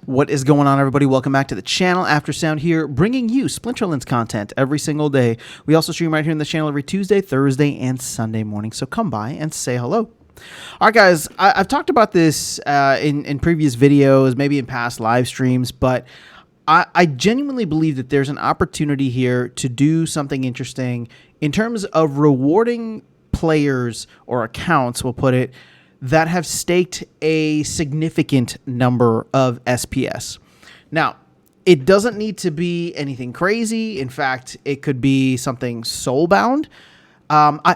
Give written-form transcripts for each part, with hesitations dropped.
What is going on, everybody? Welcome back to the channel. Aftersound here, bringing you Splinterlands content every single day. We also stream right here on the channel every Tuesday, Thursday, and Sunday morning, so come by and say hello. All right, guys, I've talked about this in previous videos, maybe in past live streams, but I genuinely believe that there's an opportunity here to do something interesting in terms of rewarding players or accounts, we'll put it, that have staked a significant number of SPS. Now, it doesn't need to be anything crazy. In fact, it could be something soulbound.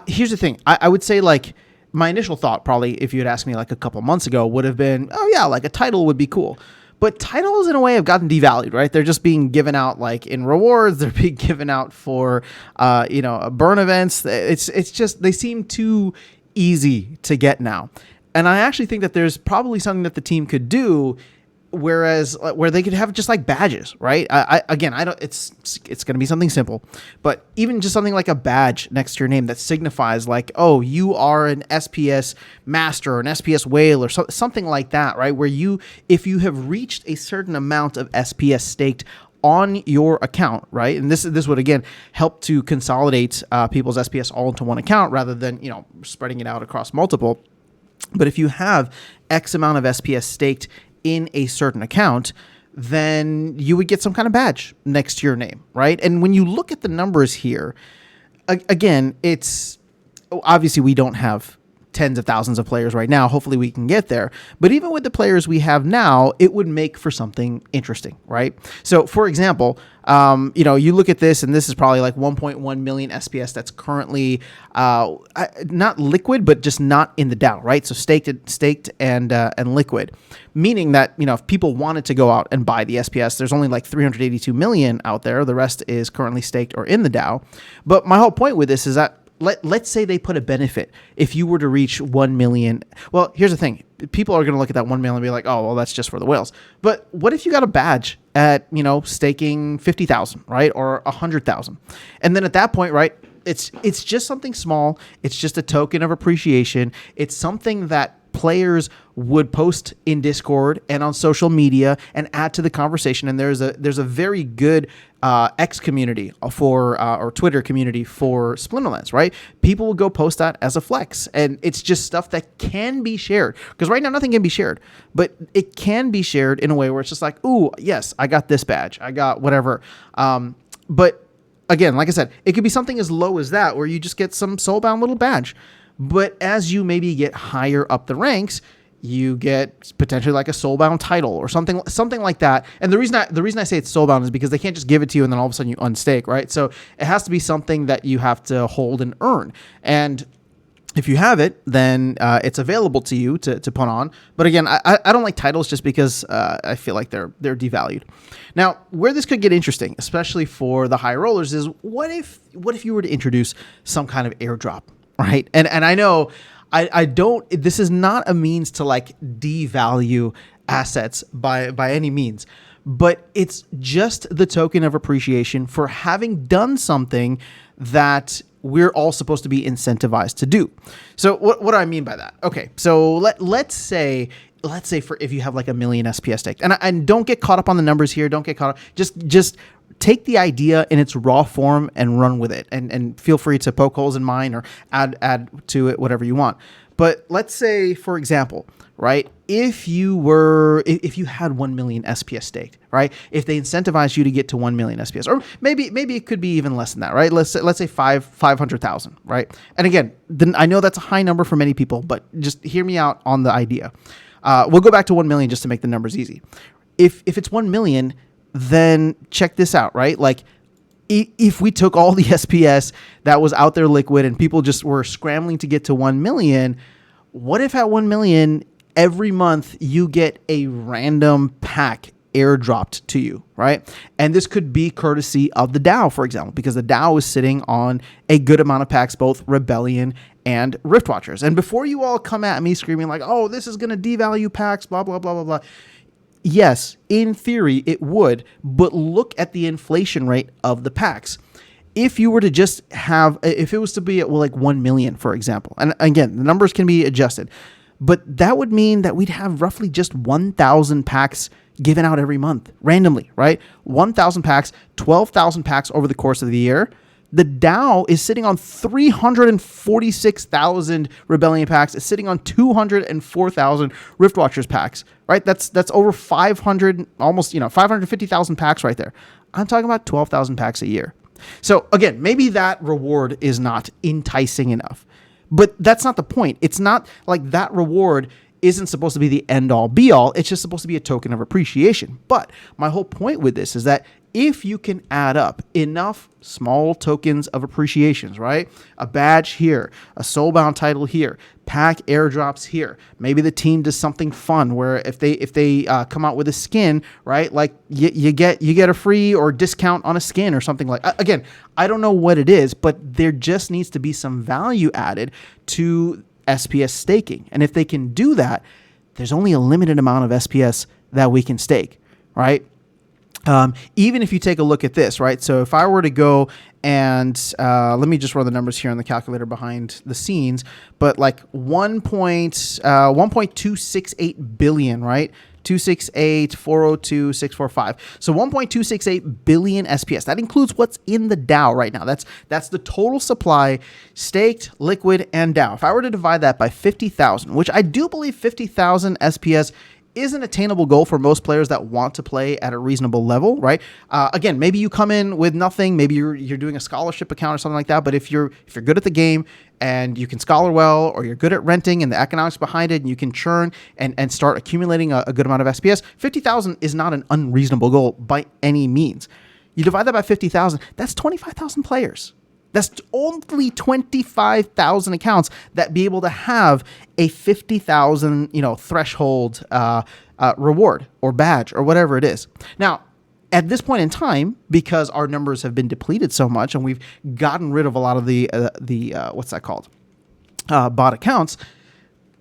Here's the thing. I would say, like, my initial thought probably, if you had asked me like a couple months ago, would have been, oh yeah, like a title would be cool. But titles in a way have gotten devalued, right? They're just being given out like in rewards. They're being given out for, burn events. It's just, they seem too easy to get now. And I actually think that there's probably something that the team could do, where they could have just like badges, right? It's going to be something simple, but even just something like a badge next to your name that signifies like, oh, you are an SPS master or an SPS whale or something like that, right? Where if you have reached a certain amount of SPS staked on your account, right? And this would again help to consolidate people's SPS all into one account rather than, spreading it out across multiple. But if you have X amount of SPS staked in a certain account, then you would get some kind of badge next to your name, right? And when you look at the numbers here, again, it's obviously we don't have tens of thousands of players right now. Hopefully we can get there. But even with the players we have now, it would make for something interesting, right? So for example, you look at this and this is probably like 1.1 million SPS that's currently not liquid, but just not in the DAO, right? So staked and liquid, meaning that, if people wanted to go out and buy the SPS, there's only like 382 million out there. The rest is currently staked or in the DAO. But my whole point with this is that let's say they put a benefit if you were to reach 1 million. Well, here's the thing. People are going to look at that 1 million and be like, oh, well, that's just for the whales. But what if you got a badge at, staking 50,000, right? Or 100,000. And then at that point, right, it's just something small. It's just a token of appreciation. It's something that players would post in Discord and on social media and add to the conversation. And there's a very good X community or Twitter community for Splinterlands, right? People will go post that as a flex, and it's just stuff that can be shared, because right now nothing can be shared, but it can be shared in a way where it's just like, ooh, yes, I got this badge, I got whatever. But again, like I said, it could be something as low as that, where you just get some soulbound little badge. But as you maybe get higher up the ranks, you get potentially like a soulbound title or something like that. And the reason I say it's soulbound is because they can't just give it to you and then all of a sudden you unstake, right? So it has to be something that you have to hold and earn. And if you have it, then it's available to you to put on. But again, I don't like titles just because I feel like they're devalued. Now, where this could get interesting, especially for the high rollers, is what if you were to introduce some kind of airdrop, right? And I know this is not a means to like devalue assets by any means, but it's just the token of appreciation for having done something that we're all supposed to be incentivized to do. So what do I mean by that? Okay, so let's say for if you have like 1 million SPS staked, and don't get caught up on the numbers here. Don't get caught up. Just take the idea in its raw form and run with it, and feel free to poke holes in mine or add to it whatever you want. But let's say, for example, right, if you had 1 million SPS staked, right, if they incentivized you to get to 1 million SPS, or maybe it could be even less than that, right? Let's say 500,000, right? And again, I know that's a high number for many people, but just hear me out on the idea. We'll go back to 1 million just to make the numbers easy. If it's 1 million, then check this out, right? Like, if we took all the SPS that was out there liquid and people just were scrambling to get to 1 million, what if at 1 million every month you get a random pack airdropped to you, right? And this could be courtesy of the DAO, for example, because the DAO is sitting on a good amount of packs, both Rebellion and Rift Watchers. And before you all come at me screaming like, oh, this is going to devalue packs, blah, blah, blah, blah, blah. Yes, in theory it would, but look at the inflation rate of the packs. If you were to just have, if it was to be at like 1 million, for example, and again, the numbers can be adjusted, but that would mean that we'd have roughly just 1,000 packs given out every month randomly, right? 1,000 packs, 12,000 packs over the course of the year. The DAO is sitting on 346,000 Rebellion packs. It's sitting on 204,000 Rift Watchers packs, right? That's over 500, almost 550,000 packs right there. I'm talking about 12,000 packs a year. So again, maybe that reward is not enticing enough, but that's not the point. It's not like that reward isn't supposed to be the end all be all. It's just supposed to be a token of appreciation. But my whole point with this is that if you can add up enough small tokens of appreciations, right? A badge here, a soulbound title here, pack airdrops here. Maybe the team does something fun where if they come out with a skin, right? Like you get a free or discount on a skin or something like. Again, I don't know what it is, but there just needs to be some value added to SPS staking. And if they can do that, there's only a limited amount of SPS that we can stake, right? Even if you take a look at this, right? So if I were to go and let me just run the numbers here on the calculator behind the scenes, but like 1.268 billion, right? 268,402,645. So 1.268 billion SPS. That includes what's in the DAO right now. That's the total supply, staked, liquid, and DAO. If I were to divide that by 50,000, which I do believe 50,000 SPS is an attainable goal for most players that want to play at a reasonable level, right? Again, maybe you come in with nothing. Maybe you're doing a scholarship account or something like that. But if you're good at the game and you can scholar well, or you're good at renting and the economics behind it, and you can churn and start accumulating a good amount of SPS, 50,000 is not an unreasonable goal by any means. You divide that by 50,000, that's 25,000 players. That's only 25,000 accounts that be able to have a 50,000, threshold reward or badge or whatever it is. Now, at this point in time, because our numbers have been depleted so much and we've gotten rid of a lot of the what's that called? Bot accounts.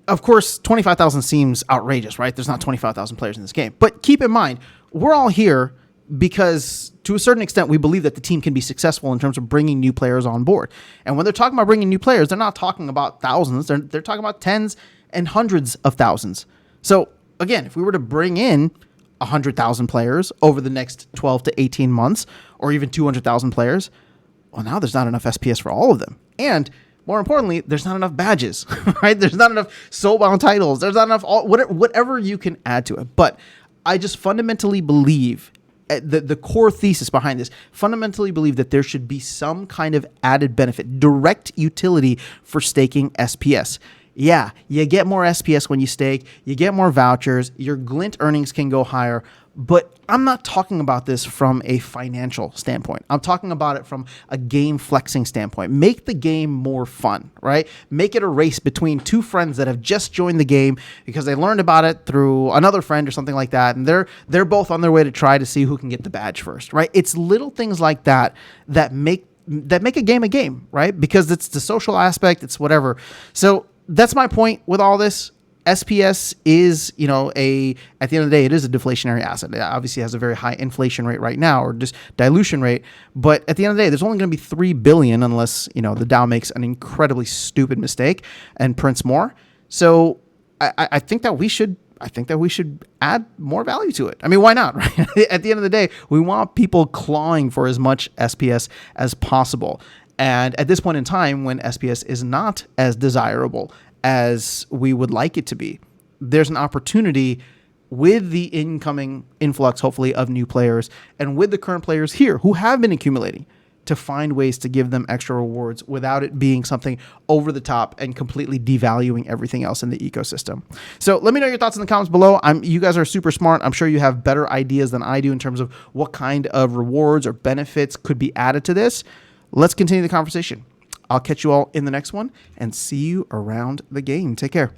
Of course, 25,000 seems outrageous, right? There's not 25,000 players in this game. But keep in mind, we're all here because to a certain extent, we believe that the team can be successful in terms of bringing new players on board. And when they're talking about bringing new players, they're not talking about thousands. They're talking about tens and hundreds of thousands. So again, if we were to bring in 100,000 players over the next 12 to 18 months, or even 200,000 players, well, now there's not enough SPS for all of them. And more importantly, there's not enough badges, right? There's not enough soulbound titles. There's not enough whatever you can add to it. But I just fundamentally believe the core thesis behind this, fundamentally believe that there should be some kind of added benefit, direct utility for staking SPS. Yeah, you get more SPS when you stake, you get more vouchers, your glint earnings can go higher, but I'm not talking about this from a financial standpoint. I'm talking about it from a game flexing standpoint. Make the game more fun, right? Make it a race between two friends that have just joined the game because they learned about it through another friend or something like that, and they're both on their way to try to see who can get the badge first, right? It's little things like that that make a game, right? Because it's the social aspect, it's whatever. So that's my point with all this. SPS is, at the end of the day, it is a deflationary asset. It obviously has a very high inflation rate right now, or just dilution rate. But at the end of the day, there's only going to be 3 billion unless, the DAO makes an incredibly stupid mistake and prints more. So I think that we should add more value to it. I mean, why not, right? At the end of the day, we want people clawing for as much SPS as possible. And at this point in time, when SPS is not as desirable as we would like it to be, there's an opportunity with the incoming influx, hopefully, of new players and with the current players here who have been accumulating to find ways to give them extra rewards without it being something over the top and completely devaluing everything else in the ecosystem. So let me know your thoughts in the comments below. You guys are super smart. I'm sure you have better ideas than I do in terms of what kind of rewards or benefits could be added to this. Let's continue the conversation. I'll catch you all in the next one and see you around the game. Take care.